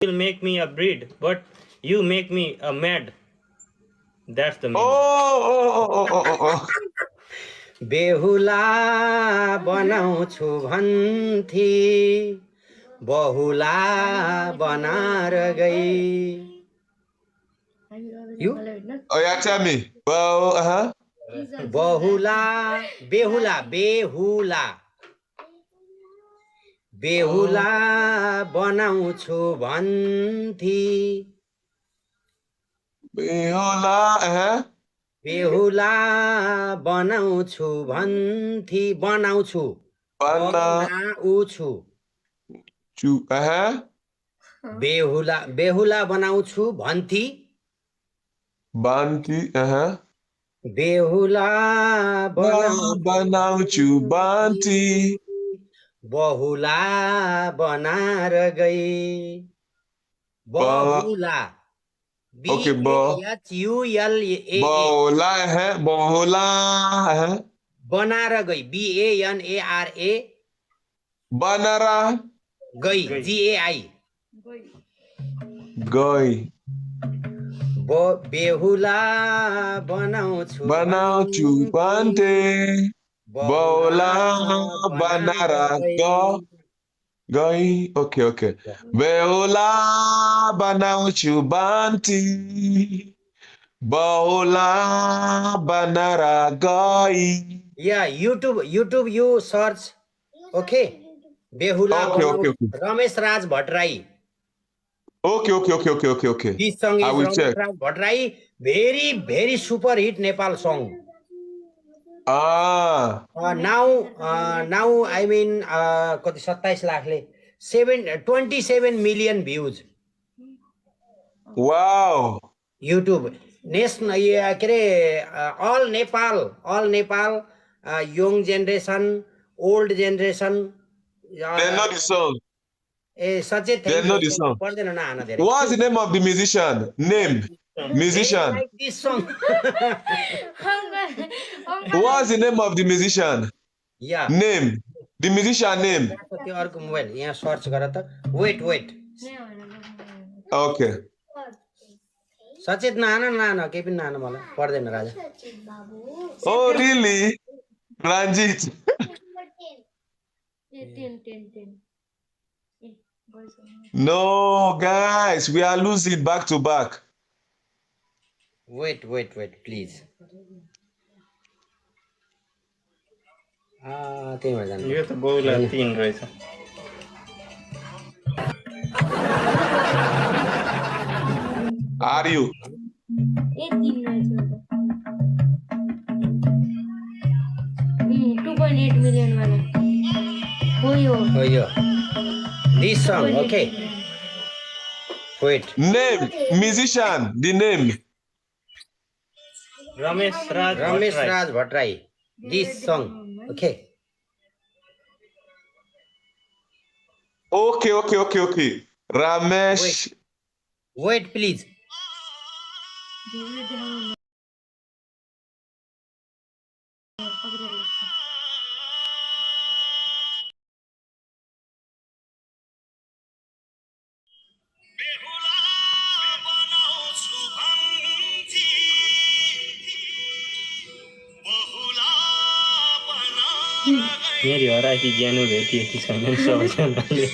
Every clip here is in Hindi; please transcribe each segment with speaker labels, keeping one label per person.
Speaker 1: will make me a breed, but you make me a mad. That's the meaning.
Speaker 2: Oh.
Speaker 3: बेहुला बनाउँछु भन्थी बहुला बनार गई. You?
Speaker 2: Oh yeah, tell me. Well,
Speaker 3: बहुला बेहुला बेहुला बेहुला बनाउँछु भन्थी
Speaker 2: Behola,
Speaker 3: बेहुला बनाउँछु भन्थी बनाउँछु बनाउँछु बेहुला बेहुला बनाउँछु भन्थी
Speaker 2: Banti,
Speaker 3: बेहुला
Speaker 2: बनाउँछु Banti.
Speaker 3: बहुला बनार गई. बहुला
Speaker 2: Okay,
Speaker 3: BHULA
Speaker 2: Bohola,
Speaker 3: बनार गई BANARA
Speaker 2: Banara,
Speaker 3: गई GAI
Speaker 2: Goi,
Speaker 3: बेहुला बनाउँछु
Speaker 2: Bante, Bola, Banara, Goi, okay. Behola, बनाउँछु Banti, Bola, Banara, Goi.
Speaker 3: Yeah, YouTube you search. Okay. बेहुला
Speaker 2: Okay.
Speaker 3: Ramesh Raj Bhattarai.
Speaker 2: Okay.
Speaker 3: This song is
Speaker 2: I will
Speaker 3: Ramesh
Speaker 2: check.
Speaker 3: Raj Bhattarai. Very super hit Nepal song. Now I mean कति 27 लाखले 27 million views.
Speaker 2: Wow.
Speaker 3: YouTube national के अरे all Nepal young generation, old generation.
Speaker 2: They know the song.
Speaker 3: सचेत
Speaker 2: They know the song.
Speaker 3: पर्दैन नआन धेरै.
Speaker 2: What's the name of the musician? Musician.
Speaker 3: Like this song.
Speaker 2: What's the name of the musician?
Speaker 3: Yeah.
Speaker 2: Name. The musician name.
Speaker 3: त्यो अर्को मोबाइल यहाँ सर्च गर त. Wait.
Speaker 2: Okay.
Speaker 3: सचेत नआन केही पनि नआन मलाई पर्दैन राजा.
Speaker 2: Oh, really? Ranjit.
Speaker 4: 10.
Speaker 2: No, guys, we are losing back to back.
Speaker 3: Wait, please. त्यही भएर जानु.
Speaker 1: यो त बहुला 3 रहेछ.
Speaker 2: Are you?
Speaker 4: 2.8 million वाला.
Speaker 3: Oh, yeah. This song, okay. Wait.
Speaker 2: Name, musician, the name.
Speaker 1: Ramesh Raj
Speaker 3: Bhattarai. This song, okay.
Speaker 2: Okay. Ramesh.
Speaker 3: Wait, please.
Speaker 1: मेरी हराएकी ज्ञानु भेटिएकी छैनन् सबैजनाले.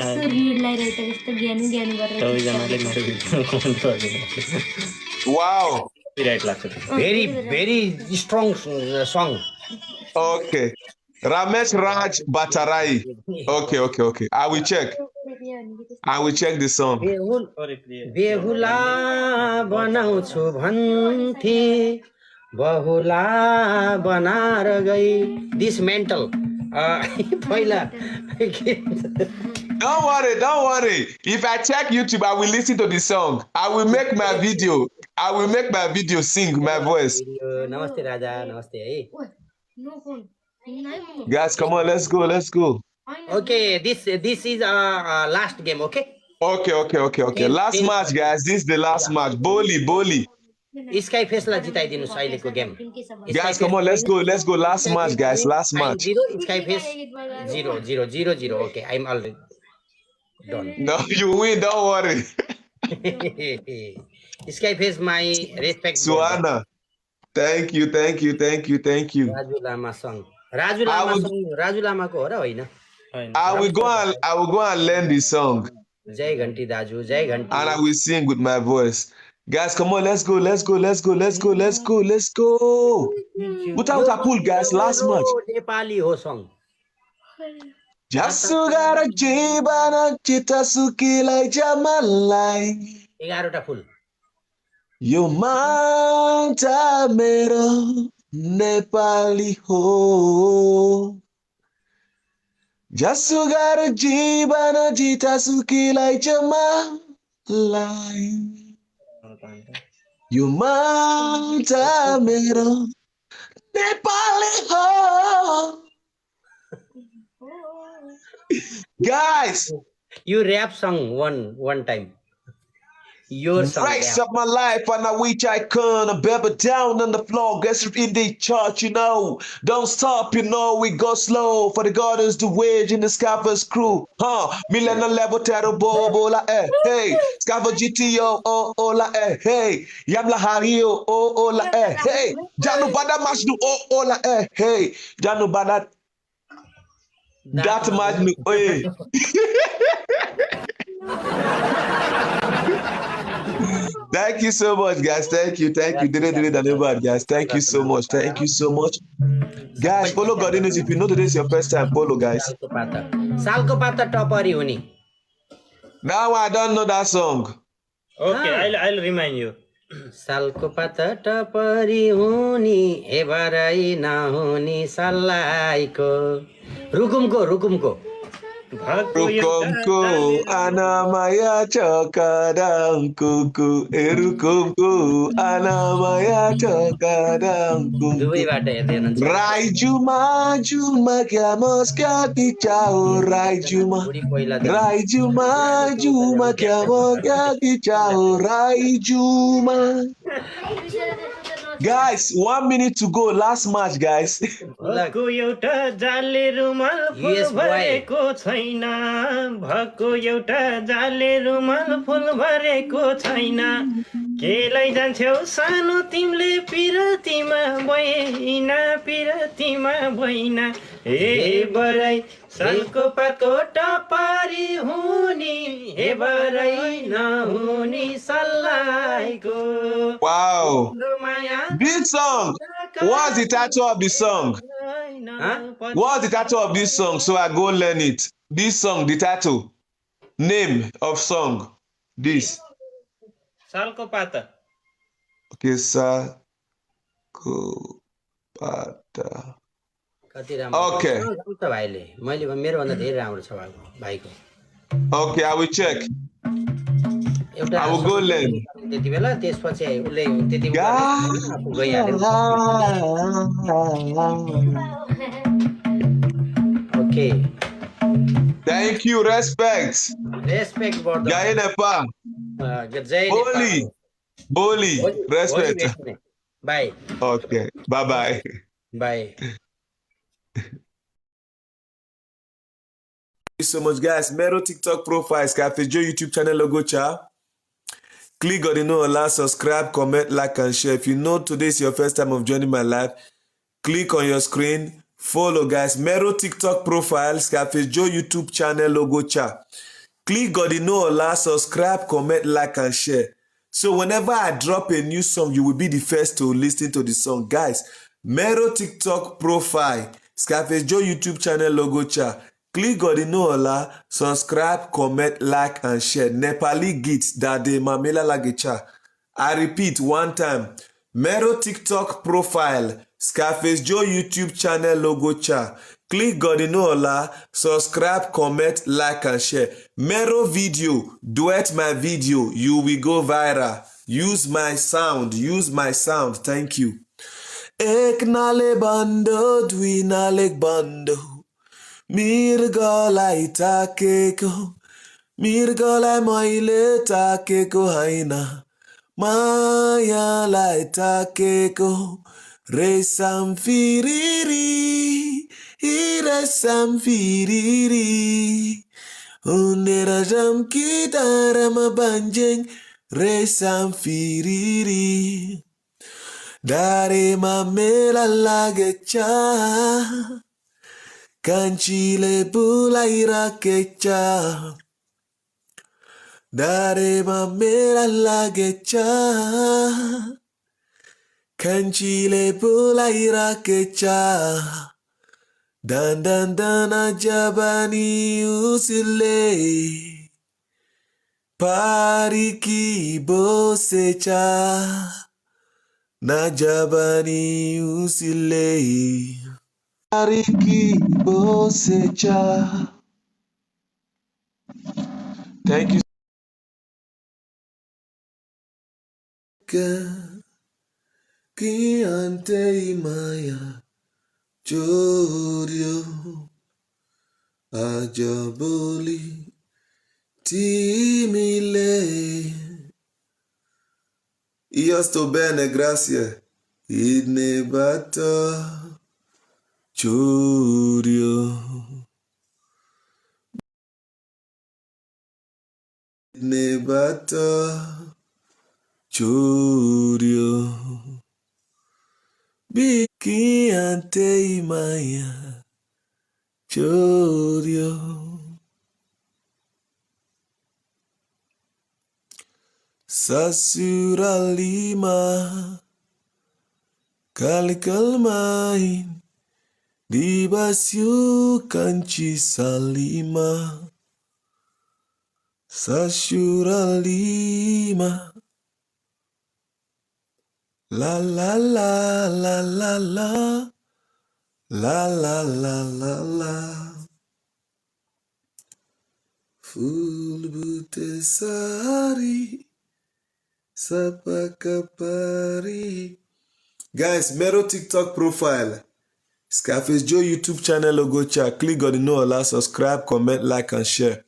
Speaker 1: सबैजनाले मेरो भिडियोमा कमेन्ट गरिदिनु.
Speaker 2: Wow.
Speaker 1: Copyright लाग्छ.
Speaker 3: Very strong song.
Speaker 2: Okay. Ramesh Raj Bhattarai. Okay. I will check the song.
Speaker 3: बेहुला बनाउँछु भन्थी बहुला बनार गई. This mental. पहिला.
Speaker 2: Don't worry. If I check YouTube, I will listen to the song. I will make my video sing my voice.
Speaker 3: नमस्ते राजा नमस्ते है.
Speaker 2: Guys, come on, let's go.
Speaker 3: Okay, this is last game, okay?
Speaker 2: Okay. Last match, guys. This is the last match. Boli.
Speaker 3: Sky फेसलाई जिताइदिनुस् अहिलेको game
Speaker 2: Guys, come on, let's go. Let's go. Last match, guys. Last match.
Speaker 3: 0 sky face 0 okay I am already done
Speaker 2: No, you win. Don't worry.
Speaker 3: Sky face my respect
Speaker 2: Suana. Thank you.
Speaker 3: Raju Lama सङ राजु लामाको हो र होइन
Speaker 2: I will go and learn the song.
Speaker 3: जय घन्टी दाजु जय घन्टी
Speaker 2: And I will sing with my voice. Guys, come on, let's go. Put out a pool, guys. Last match.
Speaker 3: Nepali हो सङ
Speaker 2: Jasugara jibana chita sukilai jamalai.
Speaker 3: 11 टा full
Speaker 2: Yo manta mero Nepali ho. Jasugara jibana chita sukilai jamalai. Yo manta mero Nepali ho. Guys,
Speaker 3: You rap song one time. Your song.
Speaker 2: Rise
Speaker 3: rap.
Speaker 2: up my life and I reach icon. I'm better down on the floor. Guess in the chart, you know. Don't stop, you know. We go slow. For the God is the wage in the Scaffers crew. Milena level terrible la hey. Scaffer GTO oh la hey. Yamla Hario oh la hey. Janu Bada Masdu oh la hey. Janu Bada that Masdu hey. Thank you so much, guys. Thank you. Guys. Thank you so much. Guys, follow Godinus. If you know today is your first time, follow, guys.
Speaker 3: सालको पाता टपरी हुने
Speaker 2: Now I don't know that song.
Speaker 1: Okay, I'll remind you.
Speaker 3: सालको पाता टपरी हुने हेबारै नहुने सल्लाइको रुकुमको
Speaker 1: भएको एउटा
Speaker 2: Rukumku anamaya cakadang kuku. Rukumku anamaya cakadang kuku.
Speaker 3: दुवैबाट हेर्दै हुनुहुन्छ
Speaker 2: Raijuma juma kya moska kichao Raijuma.
Speaker 3: बुढी पहिला
Speaker 2: Raijuma juma kya moska kichao Raijuma. Guys, 1 minute to go. Last match, guys.
Speaker 1: भएको एउटा जाले रुमाल फुल
Speaker 3: Yes, boy.
Speaker 1: भरेको छैन भएको एउटा जाले रुमाल फुल भरेको छैन केलाई जान्छौ सानो तिमीले पिरतीमा बहिना हे बराई सालको पातको टपारी हुने हे बराई नहुने सल्लाइको
Speaker 2: Wow.
Speaker 1: Maya
Speaker 2: This song. What's the title of the song? What's the title of this song? So I go learn it. This song, the title. Name of song. This.
Speaker 1: सालको पाता
Speaker 2: Okay, Sako Pata.
Speaker 3: कति राम्रो
Speaker 2: Okay.
Speaker 3: त भाइले मैले मेरो भन्दा धेरै राम्रो छ भाइको
Speaker 2: Okay, I will check.
Speaker 3: एउटा
Speaker 2: I will go learn.
Speaker 3: त्यति बेला त्यसपछि उसले त्यति बेला आफू गइहाल्यो okay
Speaker 2: Thank you, respect.
Speaker 3: Respect बढ्दो
Speaker 2: Gaye Nepa.
Speaker 3: जय
Speaker 2: Boli, respect.
Speaker 3: Bye
Speaker 2: Okay, bye.
Speaker 3: Bye
Speaker 2: Thank you so much, guys. Mero TikTok profile, Cafe Joe YouTube channel logo, cha. Click on the no allow, subscribe, comment, like, and share. If you know today is your first time of joining my live, click on your screen, follow, guys. Mero TikTok profile, Cafe Joe YouTube channel logo, cha. Click on the no allow, subscribe, comment, like, and share. So whenever I drop a new song, you will be the first to listen to the song, guys. Mero TikTok profile, Cafe Joe YouTube channel logo, cha. Click on the no ola, subscribe, comment, like, and share. Nepali gits that de mamela lagecha. I repeat one time. Mero TikTok profile, Scarface Joe YouTube channel logo cha. Click on the no ola, subscribe, comment, like, and share. Mero video, duet my video, you will go viral. Use my sound. Thank you. Ek nale bando, dwi nale bando. Mirgalai takeko, mirgalai मैले ताकेको हैन Maya laitake resam firiri, resam firiri. Unera jam kita rama banjeng resam firiri. Dare mamela lagecha, kancile bulaira kecha. Dare mamela lagecha, kancile bulaira kecha. Dan ajabani usile, pariki bosecha. Najabani usile, pariki bosecha. Thank you. Kiante Maya Jodio Ajaboli Timile Iosto bene grazie Idne bata Jodio Idne bata Jodio Kiante Maya Jodio Sasura lima Kalikal main Di basyu kanci salima Sasura lima La la la la la la La la la la la Full bute sari Sapakapari. Guys, Mero TikTok profile. Scarface Joe YouTube channel logo chat. Click on the no allow, subscribe, comment, like, and share.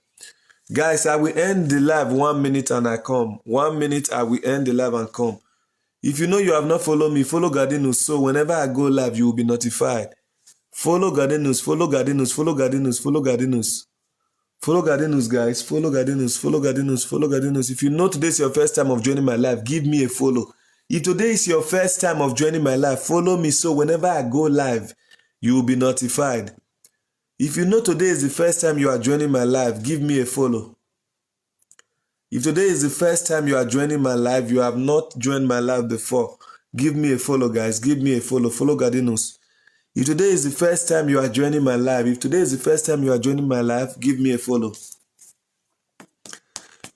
Speaker 2: Guys, I will end the live 1 minute and I come. 1 minute, I will end the live and come. If you know you have not followed me, follow Gardinus. So whenever I go live, you will be notified. Follow Gardinus, follow Gardinus, follow Gardinus, follow Gardinus. Follow Gardinus, guys. Follow Gardinus, follow Gardinus, follow Gardinus. If you know today is your first time of joining my live, give me a follow. If today is your first time of joining my live, follow me so whenever I go live, you will be notified. If you know today is the first time you are joining my live, give me a follow. If today is the first time you are joining my live, you have not joined my live before, give me a follow, guys. Give me a follow. Follow Gardinus. If today is the first time you are joining my live, give me a follow.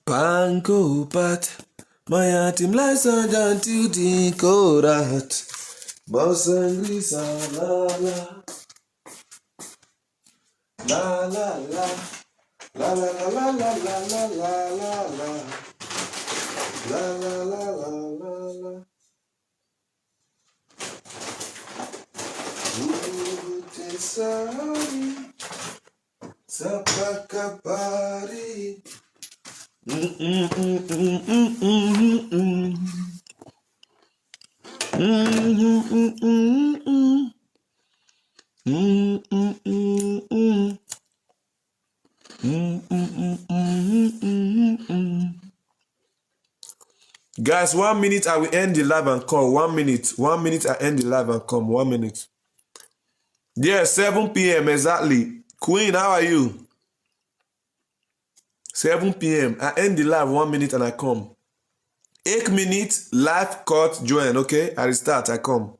Speaker 2: Panko pat, my team license until the korat. Bosangri sa la la la la la la la la la la la la la la la la la. Sari Sapakapari. Guys, 1 minute I will end the live and call. 1 minute. 1 minute I end the live and come. 1 minute. Yeah, 7 p.m. exactly. Queen, how are you? 7 p.m. I end the live 1 minute and I come. 8 minutes, live cut, join, okay? I restart, I come.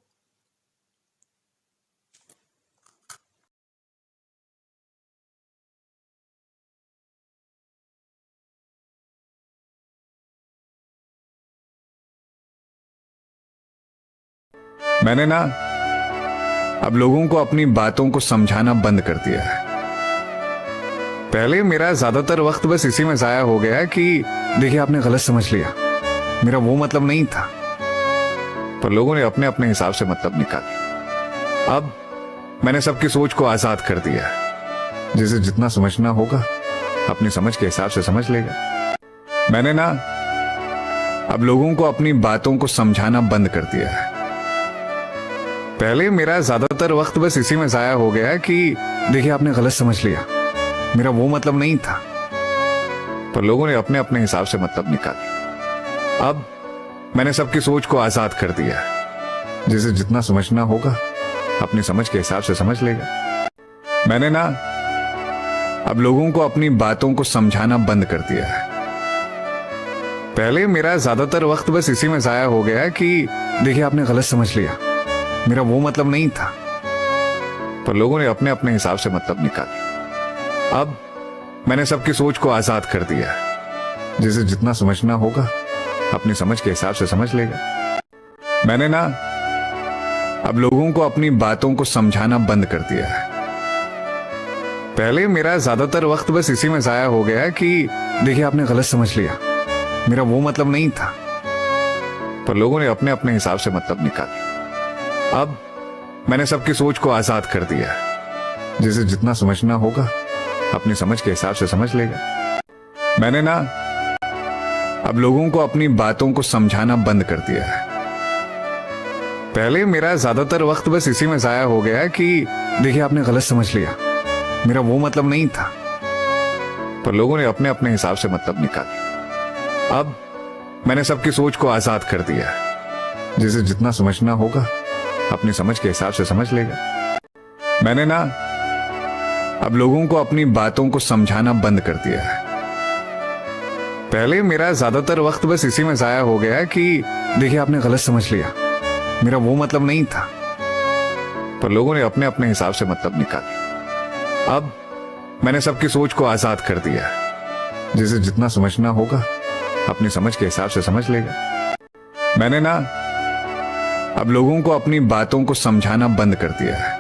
Speaker 5: मैंने ना अब लोगों को अपनी बातों को समझाना बंद कर दिया है। पहले मेरा ज्यादातर वक्त बस इसी में जाया हो गया है कि देखिए आपने गलत समझ लिया, मेरा वो मतलब नहीं था। पर लोगों ने अपने अपने हिसाब से मतलब निकाला। अब मैंने सबकी सोच को आजाद कर दिया है। जिसे जितना समझना होगा अपनी समझ के हिसाब से समझ लेगा। मैंने ना अब लोगों को अपनी बातों को समझाना बंद कर दिया है। पहले मेरा ज्यादातर वक्त बस इसी में जाया हो गया है कि देखिए आपने गलत समझ लिया, मेरा वो मतलब नहीं था। पर लोगों ने अपने अपने हिसाब से मतलब निकाले। अब मैंने सबकी सोच को आजाद कर दिया है। जिसे जितना समझना होगा अपनी समझ के हिसाब से समझ लेगा। मैंने ना अब लोगों को अपनी बातों को समझाना बंद कर दिया है। पहले मेरा ज्यादातर वक्त बस इसी में जाया हो गया है कि देखिए आपने गलत समझ लिया, मेरा वो मतलब नहीं था। पर लोगों ने अपने अपने हिसाब से मतलब निकाले। अब मैंने सबकी सोच को आजाद कर दिया है। जिसे जितना समझना होगा अपनी समझ के हिसाब से समझ लेगा। मैंने ना अब लोगों को अपनी बातों को समझाना बंद कर दिया है। पहले मेरा ज्यादातर वक्त बस इसी में जाया हो गया है कि देखिए आपने गलत समझ लिया, मेरा वो मतलब नहीं था। पर लोगों ने अपने अपने हिसाब से मतलब निकाले। अब मैंने सबकी सोच को आजाद कर दिया है। जिसे जितना समझना होगा अपनी समझ के हिसाब से समझ लेगा। मैंने ना अब लोगों को अपनी बातों को समझाना बंद कर दिया है। पहले मेरा ज्यादातर वक्त बस इसी में जाया हो गया है कि देखिए आपने गलत समझ लिया, मेरा वो मतलब नहीं था। पर लोगों ने अपने अपने हिसाब से मतलब निकाले। अब मैंने सबकी सोच को आजाद कर दिया है। जिसे जितना समझना होगा अपनी समझ के हिसाब से समझ लेगा। मैंने ना अब लोगों को अपनी बातों को समझाना बंद कर दिया है। पहले मेरा ज्यादातर वक्त बस इसी में जाया हो गया है कि देखिए आपने गलत समझ लिया, मेरा वो मतलब नहीं था। पर लोगों ने अपने अपने हिसाब से मतलब निकाले। अब मैंने सबकी सोच को आजाद कर दिया है। जिसे जितना समझना होगा अपनी समझ के हिसाब से समझ लेगा। मैंने ना अब लोगों को अपनी बातों को समझाना बंद कर दिया है।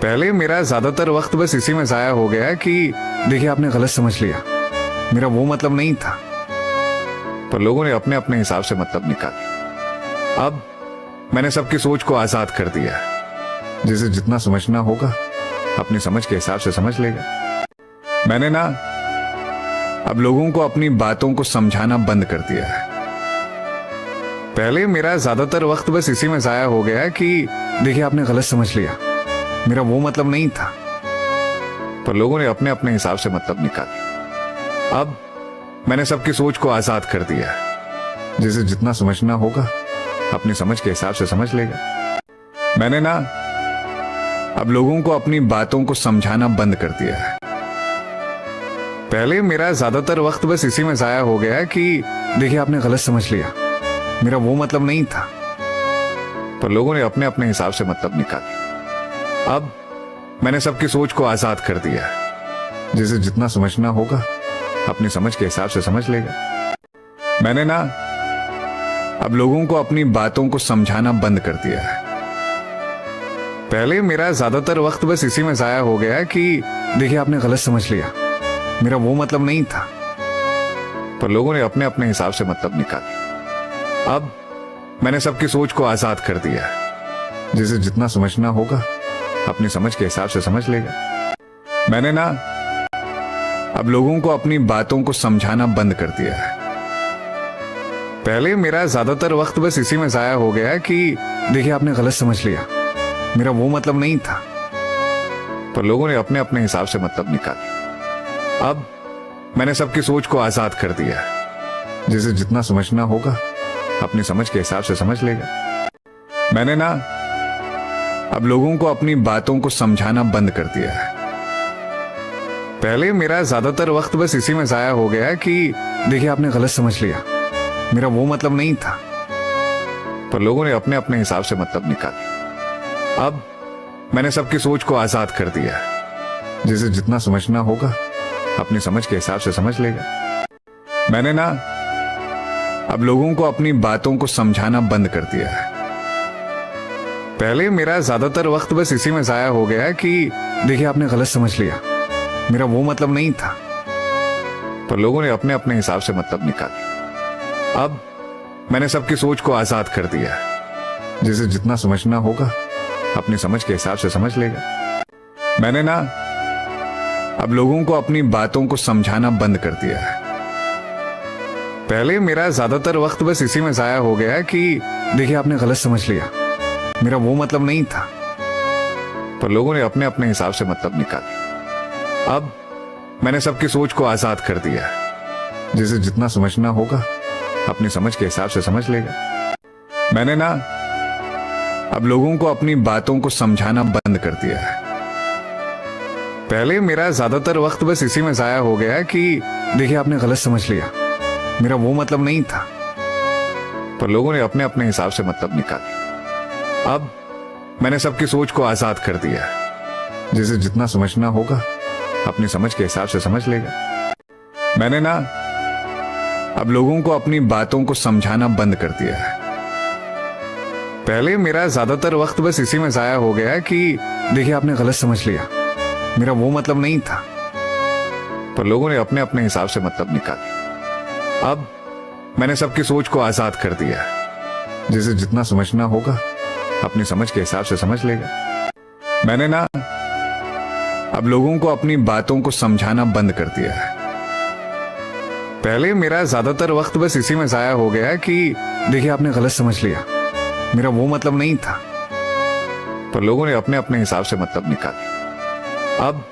Speaker 5: पहले मेरा ज्यादातर वक्त बस इसी में जाया हो गया है कि देखिए आपने गलत समझ लिया, मेरा वो मतलब नहीं था। पर लोगों ने अपने अपने हिसाब से मतलब निकाले। अब मैंने सबकी सोच को आजाद कर दिया है। जिसे जितना समझना होगा अपनी समझ के हिसाब से समझ लेगा। मैंने ना अब लोगों को अपनी बातों को समझाना बंद कर दिया है। पहले मेरा ज्यादातर वक्त बस इसी में जाया हो गया है कि देखिए आपने गलत समझ लिया, मेरा वो मतलब नहीं था। पर लोगों ने अपने अपने हिसाब से मतलब निकाले। अब मैंने सबकी सोच को आजाद कर दिया है। जिसे जितना समझना होगा अपनी समझ के हिसाब से समझ लेगा। मैंने ना अब लोगों को अपनी बातों को समझाना बंद कर दिया है। पहले मेरा ज्यादातर वक्त बस इसी में जाया हो गया है कि देखिए आपने गलत समझ लिया, मेरा वो मतलब नहीं था। पर लोगों ने अपने अपने हिसाब से मतलब निकाले। अब मैंने सबकी सोच को आजाद कर दिया है। जिसे जितना समझना होगा अपनी समझ के हिसाब से समझ लेगा। मैंने ना अब लोगों को अपनी बातों को समझाना बंद कर दिया है। पहले मेरा ज्यादातर वक्त बस इसी में जाया हो गया है कि देखिए आपने गलत समझ लिया, मेरा वो मतलब नहीं था। पर लोगों ने अपने अपने हिसाब से मतलब निकाले। अब मैंने सबकी सोच को आजाद कर दिया है। जिसे जितना समझना होगा अपनी समझ के हिसाब से समझ लेगा। मैंने ना अब लोगों को अपनी बातों को समझाना बंद कर दिया है। पहले मेरा ज्यादातर वक्त बस इसी में जाया हो गया है कि देखिए आपने गलत समझ लिया, मेरा वो मतलब नहीं था। पर लोगों ने अपने अपने हिसाब से मतलब निकाले। अब मैंने सबकी सोच को आजाद कर दिया है। जिसे जितना समझना होगा अपनी समझ के हिसाब से समझ लेगा। मैंने ना अब लोगों को अपनी बातों को समझाना बंद कर दिया है। पहले मेरा ज्यादातर वक्त बस इसी में जाया हो गया है कि देखिए आपने गलत समझ लिया, मेरा वो मतलब नहीं था। पर लोगों ने अपने अपने हिसाब से मतलब निकाले। अब मैंने सबकी सोच को आजाद कर दिया है। जिसे जितना समझना होगा अपनी समझ के हिसाब से समझ लेगा। मैंने ना अब लोगों को अपनी बातों को समझाना बंद कर दिया है। पहले मेरा ज्यादातर वक्त बस इसी में जाया हो गया है कि देखिए आपने गलत समझ लिया, मेरा वो मतलब नहीं था। पर लोगों ने अपने अपने हिसाब से मतलब निकाले। अब मैंने सबकी सोच को आजाद कर दिया है। जिसे जितना समझना होगा अपनी समझ के हिसाब से समझ लेगा। मैंने ना अब लोगों को अपनी बातों को समझाना बंद कर दिया है। पहले मेरा ज्यादातर वक्त बस इसी में जाया हो गया कि देखिए आपने गलत समझ लिया, मेरा वो मतलब नहीं था। पर लोगों ने अपने अपने हिसाब से मतलब निकाले। अब मैंने सबकी सोच को आजाद कर दिया है। जिसे जितना समझना होगा अपनी समझ के हिसाब से समझ लेगा। मैंने ना अब लोगों को अपनी बातों को समझाना बंद कर दिया है। पहले मेरा ज्यादातर वक्त बस इसी में जाया हो गया कि देखिए आपने गलत समझ लिया, मेरा वो मतलब नहीं था। पर लोगों ने अपने अपने हिसाब से मतलब निकाले। अब मैंने सबकी सोच को आजाद कर दिया है। जिसे जितना समझना होगा अपनी समझ के हिसाब से समझ लेगा। मैंने ना अब लोगों को अपनी बातों को समझाना बंद कर दिया है। पहले मेरा ज्यादातर वक्त बस इसी में जाया हो गया कि देखिए आपने गलत समझ लिया, मेरा वो मतलब नहीं था। पर लोगों ने अपने अपने हिसाब से मतलब निकाले। अब मैंने सबकी सोच को आजाद कर दिया है। जिसे जितना समझना होगा अपनी समझ के हिसाब से समझ लेगा। मैंने ना अब लोगों को अपनी बातों को समझाना बंद कर दिया है। पहले मेरा ज्यादातर वक्त बस इसी में जाया हो गया कि देखिए आपने गलत समझ लिया, मेरा वो मतलब नहीं था। पर लोगों ने अपने अपने हिसाब से मतलब निकाले। अब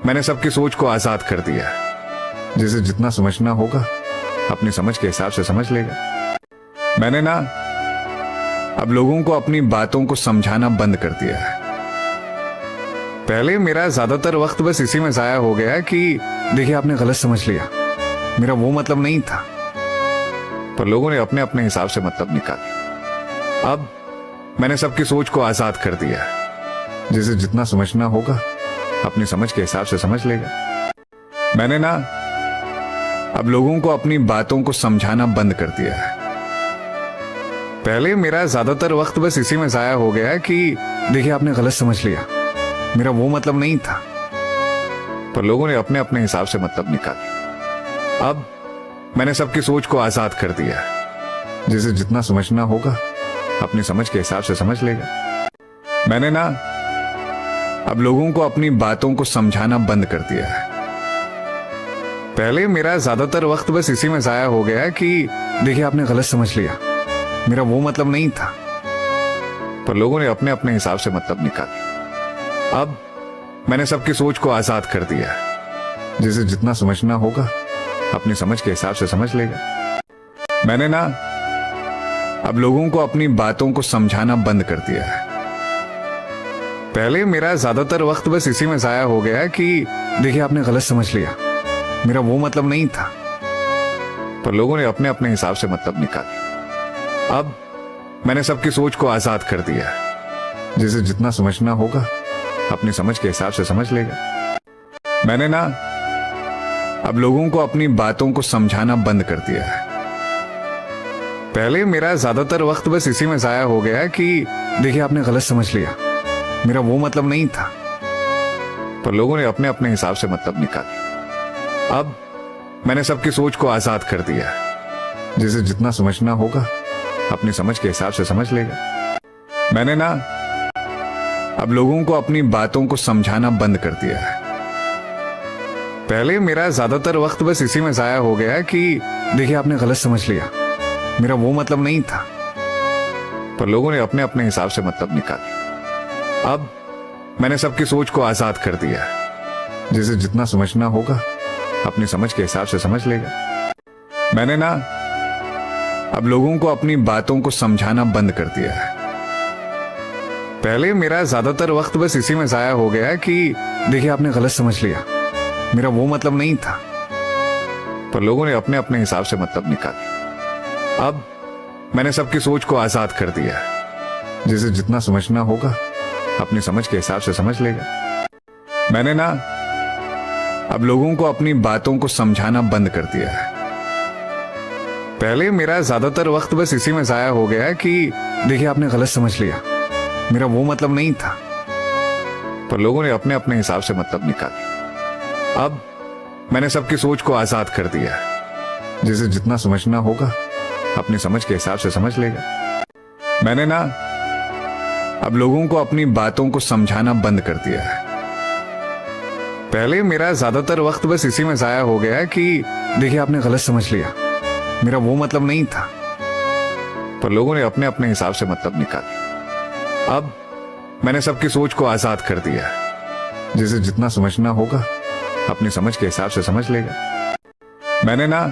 Speaker 5: मैंने सबकी सोच को आजाद कर दिया है। जिसे जितना समझना होगा अपनी समझ के हिसाब से समझ लेगा। मैंने ना अब लोगों को अपनी बातों को समझाना बंद कर दिया है। पहले मेरा ज्यादातर वक्त बस इसी में जाया हो गया कि देखिए आपने गलत समझ लिया, मेरा वो मतलब नहीं था। पर लोगों ने अपने अपने हिसाब से मतलब निकाले। अब मैंने सबकी सोच को आजाद कर दिया है। जिसे जितना समझना होगा अपनी समझ के हिसाब से समझ लेगा। मैंने ना अब लोगों को अपनी बातों को समझाना बंद कर दिया है। पहले मेरा ज्यादातर वक्त बस इसी में जाया हो गया कि देखिए आपने गलत समझ लिया, मेरा वो मतलब नहीं था। पर लोगों ने अपने अपने हिसाब से मतलब निकाले। अब मैंने सबकी सोच को आजाद कर दिया है। जिसे जितना समझना होगा अपनी समझ के हिसाब से समझ लेगा। मैंने ना अब लोगों को अपनी बातों को समझाना बंद कर दिया है। पहले मेरा ज्यादातर वक्त बस इसी में जाया हो गया कि देखिए आपने गलत समझ लिया, मेरा वो मतलब नहीं था। पर लोगों ने अपने अपने हिसाब से मतलब निकाले। अब मैंने सबकी सोच को आजाद कर दिया है। जिसे जितना समझना होगा अपनी समझ के हिसाब से समझ लेगा। मैंने ना अब लोगों को अपनी बातों को समझाना बंद कर दिया है। पहले मेरा ज्यादातर वक्त बस इसी में जाया हो गया कि देखिए आपने गलत समझ लिया, मेरा वो मतलब नहीं था। पर लोगों ने अपने अपने हिसाब से मतलब निकाले। अब मैंने सबकी सोच को आजाद कर दिया है। जिसे जितना समझना होगा अपनी समझ के हिसाब से समझ लेगा। मैंने ना अब लोगों को अपनी बातों को समझाना बंद कर दिया है। पहले मेरा ज्यादातर वक्त बस इसी में जाया हो गया कि देखिए आपने गलत समझ लिया, मेरा वो मतलब नहीं था। पर लोगों ने अपने अपने हिसाब से मतलब निकाले। अब मैंने सबकी सोच को आजाद कर दिया है। जिसे जितना समझना होगा अपनी समझ के हिसाब से समझ लेगा। मैंने ना अब लोगों को अपनी बातों को समझाना बंद कर दिया है। पहले मेरा ज्यादातर वक्त बस इसी में जाया हो गया कि देखिए आपने गलत समझ लिया, मेरा वो मतलब नहीं था। पर लोगों ने अपने अपने हिसाब से मतलब निकाले। अब मैंने सबकी सोच को आजाद कर दिया है। जिसे जितना समझना होगा अपनी समझ के हिसाब से समझ लेगा। मैंने ना अब लोगों को अपनी बातों को समझाना बंद कर दिया है। पहले मेरा ज्यादातर वक्त बस इसी में जाया हो गया कि देखिए आपने गलत समझ लिया, मेरा वो मतलब नहीं था। पर लोगों ने अपने अपने हिसाब से मतलब निकाले। अब मैंने सबकी सोच को आजाद कर दिया है। जिसे जितना समझना होगा अपनी समझ के हिसाब से समझ लेगा। मैंने ना अब लोगों को अपनी बातों को समझाना बंद कर दिया है। पहले मेरा ज्यादातर वक्त बस इसी में जाया हो गया कि देखिए आपने गलत समझ लिया, मेरा वो मतलब नहीं था। पर लोगों ने अपने अपने हिसाब से मतलब निकाले। अब मैंने सबकी सोच को आजाद कर दिया है। जिसे जितना समझना होगा अपनी समझ के हिसाब से समझ लेगा। मैंने ना अब लोगों को अपनी बातों को समझाना बंद कर दिया है। पहले मेरा ज्यादातर वक्त बस इसी में जाया हो गया कि देखिए आपने गलत समझ लिया, मेरा वो मतलब नहीं था, पर लोगों ने अपने अपने हिसाब से मतलब निकाले। अब मैंने सबकी सोच को आजाद कर दिया है। जिसे जितना समझना होगा अपनी समझ के हिसाब से समझ लेगा। मैंने ना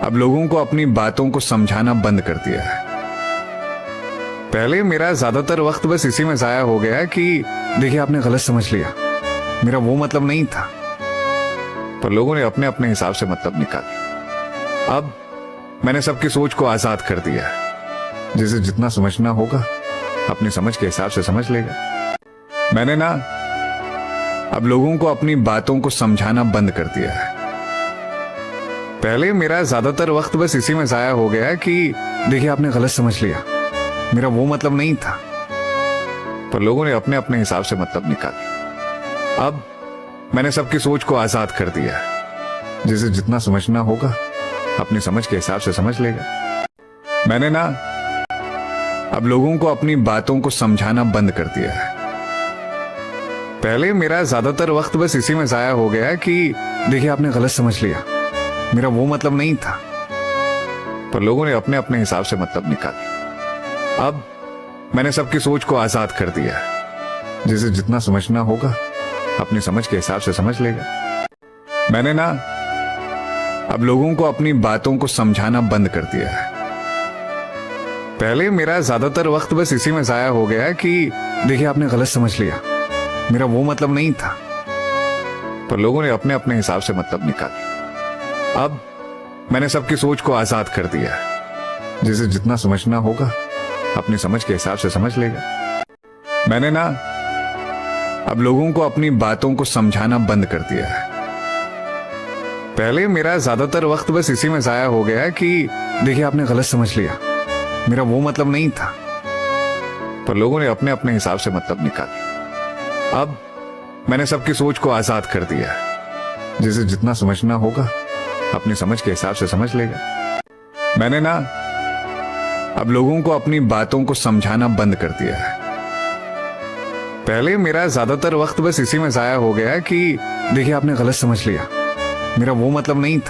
Speaker 5: अब लोगों को अपनी बातों को समझाना बंद कर दिया है। पहले मेरा ज्यादातर वक्त बस इसी में जाया हो गया है कि देखिए आपने गलत समझ लिया, मेरा वो मतलब नहीं था, पर लोगों ने अपने अपने हिसाब से मतलब निकाले। अब मैंने सबकी सोच को आजाद कर दिया है। जिसे जितना समझना होगा अपनी समझ के हिसाब से समझ लेगा। मैंने ना अब लोगों को अपनी बातों को समझाना बंद कर दिया है। पहले मेरा ज्यादातर वक्त बस इसी में जाया हो गया है कि देखिए आपने गलत समझ लिया, मेरा वो मतलब नहीं था, पर लोगों ने अपने अपने हिसाब से मतलब निकाले। अब मैंने सबकी सोच को आजाद कर दिया है। जिसे जितना समझना होगा अपनी समझ के हिसाब से समझ लेगा। मैंने ना अब लोगों को अपनी बातों को समझाना बंद कर दिया है। पहले मेरा ज्यादातर वक्त बस इसी में जाया हो गया है कि देखिए आपने गलत समझ लिया, मेरा वो मतलब नहीं था, पर लोगों ने अपने अपने हिसाब से मतलब निकाले। अब मैंने सबकी सोच को आजाद कर दिया है। जिसे जितना समझना होगा अपनी समझ के हिसाब से समझ लेगा। मैंने ना अब लोगों को अपनी बातों को समझाना बंद कर दिया है। पहले मेरा ज्यादातर वक्त बस इसी में जाया हो गया है कि देखिए आपने गलत समझ लिया, मेरा वो मतलब नहीं था, पर लोगों ने अपने अपने हिसाब से मतलब निकाले। अब मैंने सबकी सोच को आजाद कर दिया है। जिसे जितना समझना होगा अपनी समझ के हिसाब से समझ लेगा। मैंने ना अब लोगों को अपनी बातों को समझाना बंद कर दिया है। पहले मेरा ज्यादातर वक्त बस इसी में जाया हो गया है कि देखिए आपने गलत समझ लिया, मेरा वो मतलब नहीं था, पर लोगों ने अपने अपने हिसाब से मतलब निकाले। अब मैंने सबकी सोच को आजाद कर दिया है। जिसे जितना समझना होगा अपनी समझ के हिसाब से समझ लेगा। मैंने ना अब लोगों को अपनी बातों को समझाना बंद कर दिया है। पहले मेरा ज्यादातर वक्त बस इसी में जाया हो गया है कि देखिए आपने गलत समझ लिया, मेरा वो मतलब नहीं था,